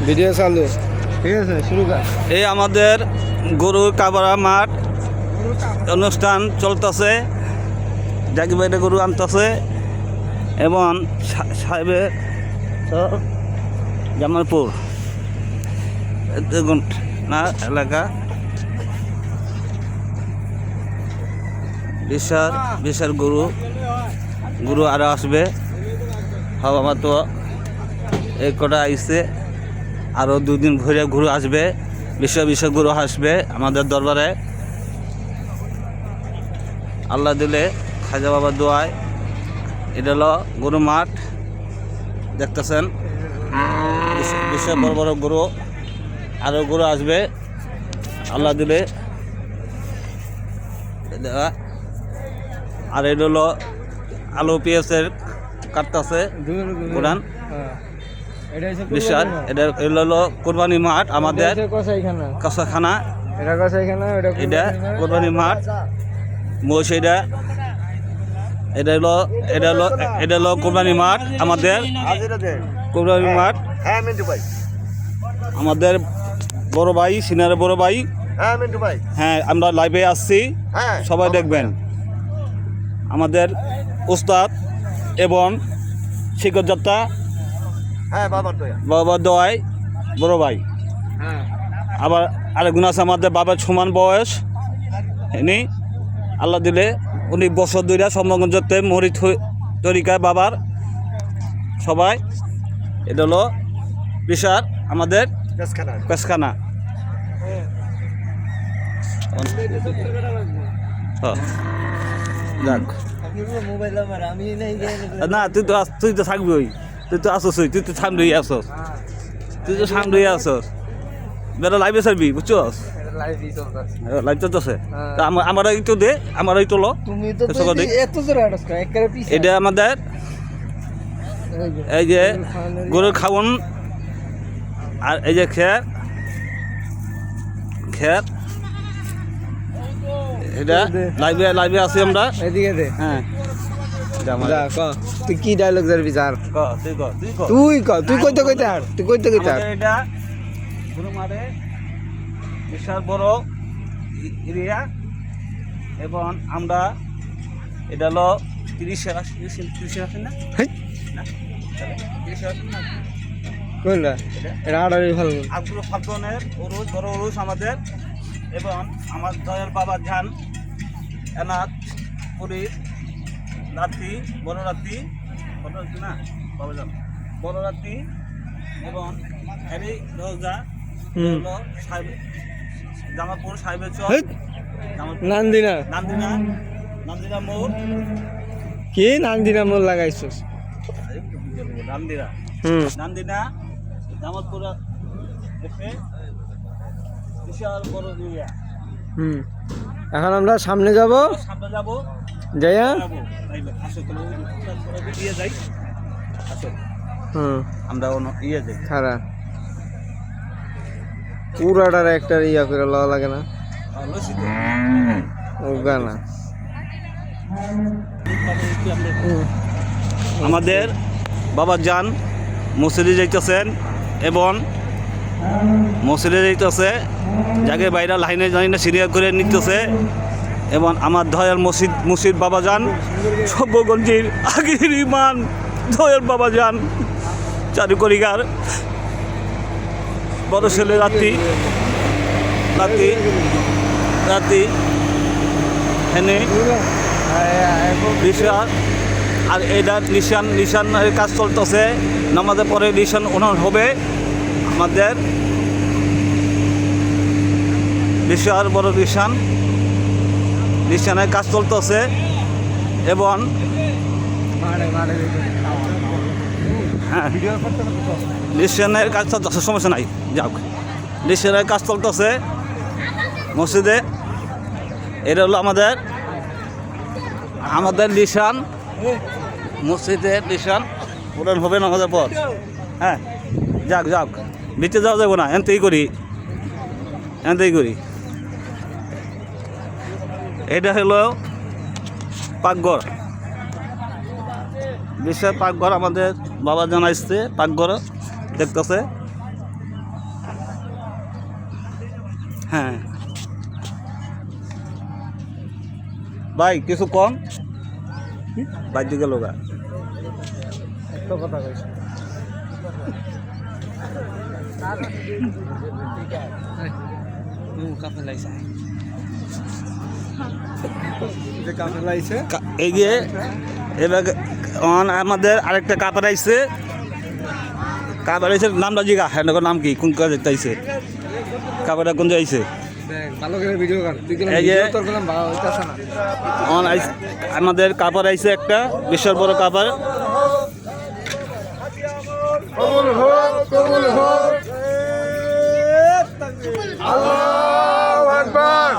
Video চালু ঠিক আছে শুরু কর। এই আমাদের গরুর কাবরা মাঠ অনুষ্ঠান চলতেছে, জাকি বাইরে গরু আনতেছে এবং সাহেবের জামালপুর দেখুন না এলাকা বিশাল বিশাল গরু আরো আসবে। আমার তো এই কটা আইসে, আরও দুদিন ঘুরে ঘুরে আসবে, বিশাল গরু আসবে আমাদের দরবারে। আল্লাহ দিলে খাজা বাবার দোয়ায় এটা হলো গরু মাঠ দেখতেছেন। বিশাল বড় বড় গরু, আরও গরু আসবে আল্লাহ দিলে। আর এটা হলো আলু পেঁয়াজের কাটতেছে কোরআন বিশাল। এটা হলো কোরবানি মাঠ আমাদের কসাইখানা, এটা কোরবানি মাঠ মোষ। এটা হলো কোরবানি মাঠ আমাদের, কোরবানি মাঠ আমাদের বড় ভাই সিনিয়র বড় ভাই। হ্যাঁ আমরা লাইভে আসছি, সবাই দেখবেন। আমাদের উস্তাদ এবং শিক্ষকযাত্রা বাবার দোয়াই বড় ভাই। আবার আরেকজন আছে আমাদের বাবার সমান বয়স, ইনি আল্লাহ দিলে উনি বছর ধরে সম্মগঞ্জতে মরি তরিকায় বাবার সবাই। এটা হলো বিশাল আমাদের পেশখানা। না তুই তো থাকবি, তুই তো আসস, তুই তো সামনেই আসস, বেটা লাইভে ছাড়বি বুঝছস, লাইভ চলতেছে। আমার একটু দে, আমার একটু লো। এটা আমাদের এই যে গরুর খাওয়ান, আর এই যে খের এটা লাইভে আছি আমরা। হ্যাঁ তুই কি ডায়লগ জানবি স্যার? তুই কইতে এটা গরু মারে বিশাল বড় এরিয়া এবং আমরা এটা হলো 30 আসেন না আব্দুল ফাল্গুনের উরুস, বড় উরুস আমাদের। এবং আমার দয়াল বাবা যান এনাথ পুরীর রাত্রি, বড় রাত্রি না বাবা যান বড় রাত্রি এবং হ্যারি রোজা জামালপুর সাহেবের চর, নান্দিনা মোড়। কি নান্দিনা মোড় লাগাইছিস? নান্দিনা জামালপুর বিশাল বড় এরিয়া। এখন আমরা সামনে যাব যাইয়া আমরা ইয়ে যাই খারা পুরাটার একটা ইয়া করে লওয়া লাগে না ও গানা। আমাদের বাবা যান মসজিদে যাইতেছেন এবং যাকে বাইরে লাইনে সিরিয়াল করে নিতেছে। এবং আমার দয়াল মসজিদ বাবা যান সব্যগঞ্জির আগের ইমান দয়াল বাবা যান চারুকরিগার বড় ছেলে রাত্রি হেনে নিশান। আর এটা নিশানের কাজ চলতেছে, নামাজের পরে নিশান ওনার হবে আমাদের বিশাল বড় নিশানের কাজ চলতেছে। এবং হ্যাঁ নিশানের কাজ চলতেছে, সমস্যা নাই, যাক নিশানের কাজ চলতেছে মসজিদে। এটা হলো আমাদের নিশান, মসজিদের নিশান পূরণ হবে নামাজের পর। হ্যাঁ যাক নিচে যাওয়া যাবো না, এনতেই করি। এটা হলো পাকঘর, বিশাল পাকঘর আমাদের বাবা জানাইছে। পাকঘর দেখতেছে হ্যাঁ ভাই কিছু কম বাইর দিকে লোকা একটা কথা কইছি কাফে লাইছে যে কাফে লাইছে এই যে এবার আমাদের আরেকটা কাপড় আইছে নামটা জিগা হ্যাঁ নাম কি কোন কাজ আইছে কাপড়টা কোন আইছে ভালো করে ভিডিও কর তুই এই যে তোর কলম ভালো হইতাছে না আমাদের কাপড় আইছে একটা বিশাল বড় কাপড় আল্লাহু আকবার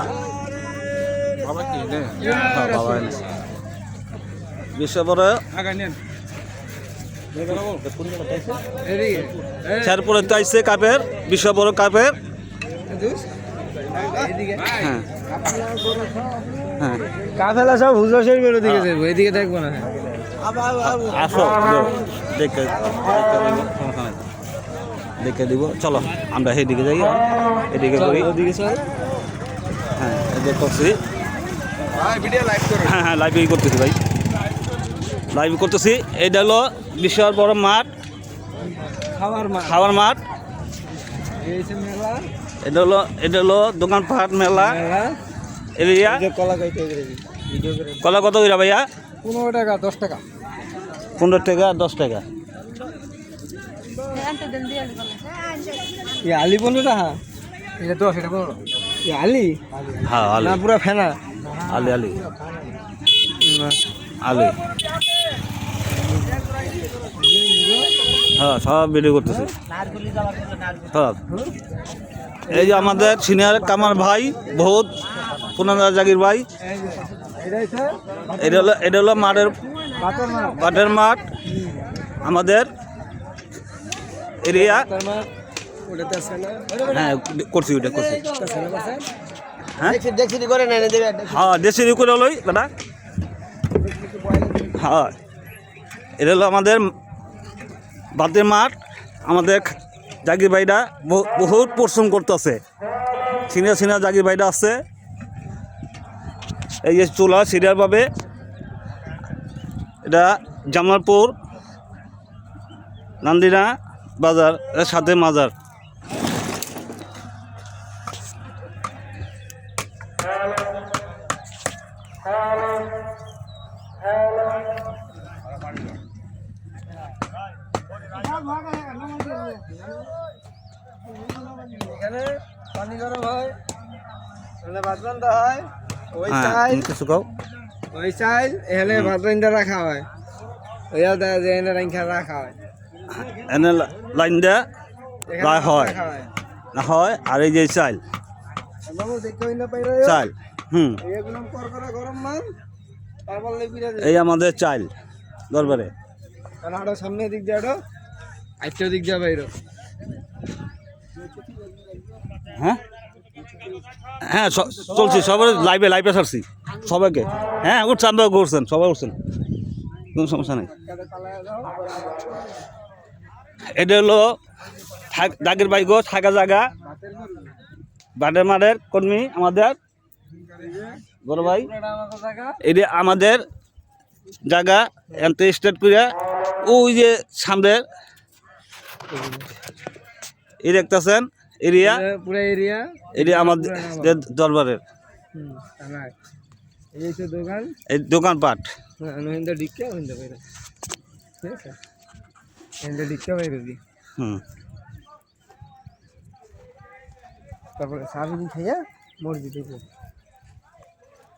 বিশাল বড় তারপরে তো আইছে কাপের বিশাল বড় কাপের হ্যাঁ হ্যাঁ কাফেলা সব হুজুর করে দিকে যাবো এদিকে দেখবো না আসো দেখে দেখে দিব চলো আমরা সেদিকে যাই এদিকে করি ওদিকে চল হ্যাঁ এদিকে করছি ভিডিও লাইভ করো হ্যাঁ হ্যাঁ লাইভই করতেছি ভাই লাইভ করতেছি এটা হলো বিশাল বড় মাঠ খাওয়ার মাঠ মেলা এটা হলো দোকানপাট মেলা এরিয়া কলা খাইতে ভিডিও করে কলা কত কইরা ভাইয়া 15 টাকা 10 টাকা 15 টাকা 10 টাকা আলি 15 টাকা এটা 10 এটা 15 আলি হ্যাঁ আলি না পুরো ফেনা আলি আলি আলি হ্যাঁ সব ভিডিও করতেছি সব এই যে আমাদের সিনিয়র কামার ভাই বহুত পুনানা জাগির ভাই এটা হলো মাঠের মাঠ আমাদের এরিয়া হ্যাঁ করছি ওইটা করছি হ্যাঁ হ্যাঁ দেশি করে লই দাদা হ্যাঁ এটা হলো আমাদের বাতের মাঠ আমাদের জাগির ভাইরা বহুত পরিশ্রম করতেছে সিনিয়র জাগির ভাইরা আছে এই যে চুলা সিরিয়াল পাবে এটা জামালপুর নান্দিনা বাজার এর সাথে মাজার এখানে পানি গরম হয় এখানে ভাত রান্না হয় ওই চাইল কিছু কাও ওই চাইল এখানে ভাত রান্না রাখা হয় ওইয়া দা যে এনে রাখা হয় এনে লাইন দেয়া লাই হয় রাখা হয় না হয় আর এই যে চাইল বাবু দেখতে হইনা পাইরা চাইল এগুলো করকরা গরম মান তারপর লেবিরা এই আমাদের চাইল দরবারে আর আরো সামনে দিক দিয়ে আরো আইটা দিক দিয়ে বাইরো হ্যাঁ হ্যাঁ চলছি সবাই লাইভে ছাড়ছি সবাইকে হ্যাঁ উঠছে আমরা করছেন সবাই উঠছেন কোনো সমস্যা নেই এটা হলো দাগের বাইক থাকা জায়গা বাটের মাঠের কর্মী আমাদের বড় ভাই এটা আমাদের জায়গা এনতে স্টার্ট করে ওই যে সামনের এই দেখতেছেন এরিয়া পুরো এরিয়া এরিয়া আমাদের দরবারের এই যে দোকান এই দোকানপাট নহিন্দা ডিক্কা হইন্দা বাইরে ঠিক আছে এন্ড ডিক্কা বাইরে দি তারপরে সারাদিন খাইয়া মসজিদ দেখো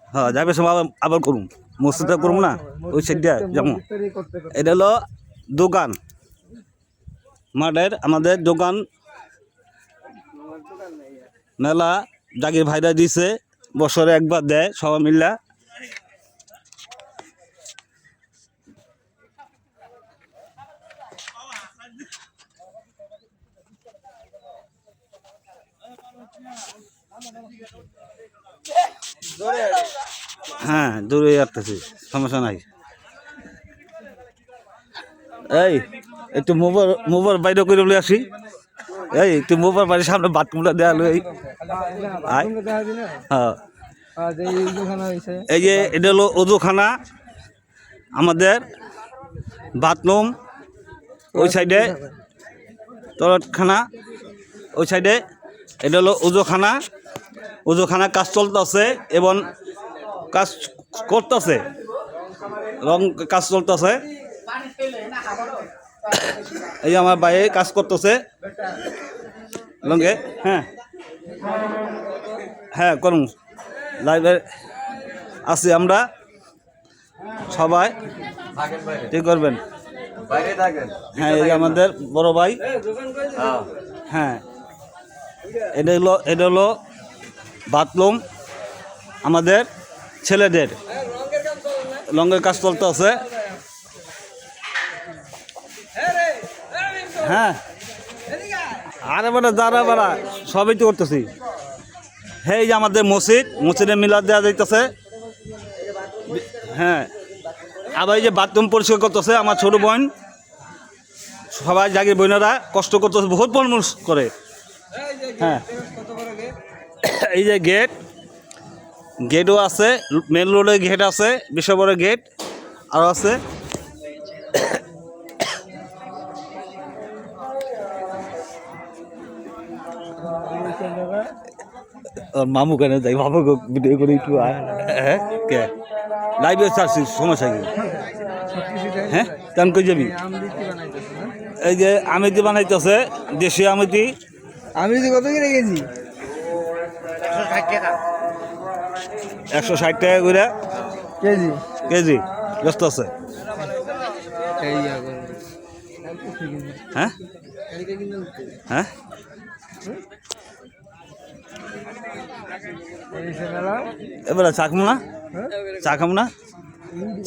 হ্যাঁ যাবে সময় আবার করুন মসজিদটা করুন না ওই সাইডটা যেমন এটা হলো দোকান মাঠের আমাদের দোকান মেলা জাগির ভাইরা দিছে বছরে একবার দেয় সবাই মিল্লা হ্যাঁ দূরে আসতেছি সমস্যা নাই এই একটু মোবাইল বাইরে করে বলে আসি এই তুই মোবাইল বাড়ির সামনে বাথরুমটা দেওয়া লই আয় হ্যাঁ এই যে এটা হলো ওজুখানা আমাদের বাথরুম ওই সাইডে টয়লেটখানা ওই সাইডে এটা হলো উজুখানা কাজ চলতেছে এবং কাজ করতেছে রং কাজ চলতেছে এই যে আমার বাইরে কাজ করতেছে লঙ্গে হ্যাঁ হ্যাঁ করুন লাইভে আছি আমরা সবাই ঠিক করবেন হ্যাঁ এই আমাদের বড় ভাই হ্যাঁ এটা হলো বাথরুম আমাদের ছেলেদের লঙ্গের কাজ চলতে আছে হ্যাঁ আরে বেটা দাঁড়া বেড়া সবই তো করতেছি হ্যাঁ এই যে আমাদের মসজিদে মিলাদ দেওয়া যাইতেছে হ্যাঁ আবার এই যে বাথরুম পরিষ্কার করতেছে আমার ছোট বোন সবাই জাগির বোনেরা কষ্ট করতেছে বহুত মানুষ করে হ্যাঁ এই যে গেটও আছে মেন রোডে গেট আছে বিশাল বড় গেট আরও আছে মামু কেন যাই বাবু ভিডিও করে একটু হ্যাঁ কে লাইভে চাচ্ছি সমস্যা কি হ্যাঁ তেমন কই যাবি এই যে আমিতি বানাইতেছে দেশীয় আমিতি কত কিনে গেছি 160 টাকা করে কেজি ব্যস্ত আছে হ্যাঁ হ্যাঁ এবার চা খামো না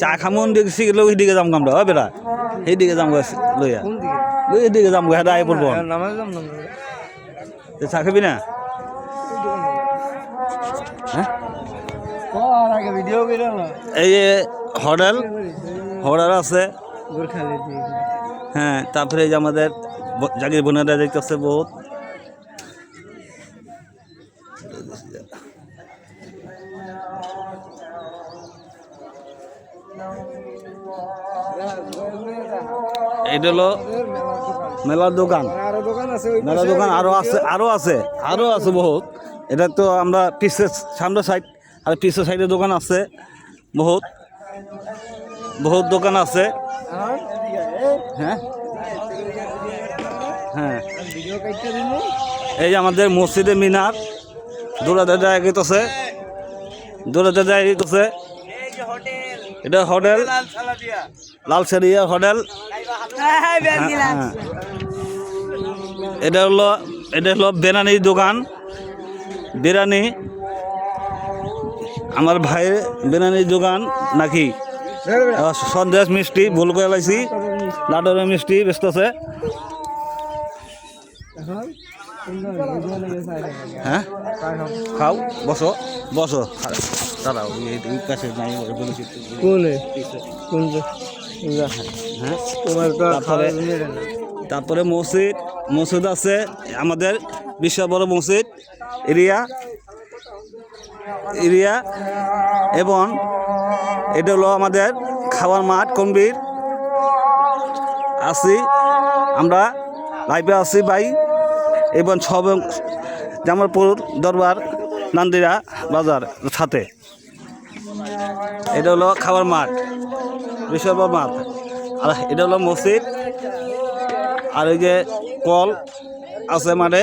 চা খামো শিখলে ওই দিকে যাম কামটা বেড়া সেইদিকে যাম লইয়া এইদিকে যাম হেঁটে আই পড়ব চা খাবি না হ্যাঁ এই যে হোটেল আছে হ্যাঁ তারপরে এই যে আমাদের জাগির বোনেরা যাইতেছে বহুত এটা হলো মেলার দোকান আরো আছে বহুত এটা তো আমরা সামনে সাইড আর পিছের সাইডে দোকান আছে বহুত দোকান আছে হ্যাঁ হ্যাঁ এই যে আমাদের মসজিদে মিনার দৌড়াতে গেছে এটা হোটেল লালসারিয়া হোটেল এটা হলো বিরিয়ানির দোকান বিরিয়ানি আমার ভাইয়ের বিরিয়ানির দোকান নাকি সন্দেশ মিষ্টি ভুল করে লাইছি লাডুরের মিষ্টি ব্যস্ত আছে হ্যাঁ খাও বসো দাঁড়াও কাছে নাই তারপরে মসজিদ আছে আমাদের বিশাল বড় মসজিদ এরিয়া এবং এটা হলো আমাদের খাওয়ার মাঠ কম্বির আছি আমরা লাইভে আছি ভাই এবং সব জামালপুর দরবার নান্দিরা বাজার সাথে এটা হলো খাওয়ার মাঠ বিশাল বড় মাঠ আর এটা হলো মসজিদ আর এই যে কল আছে মাঠে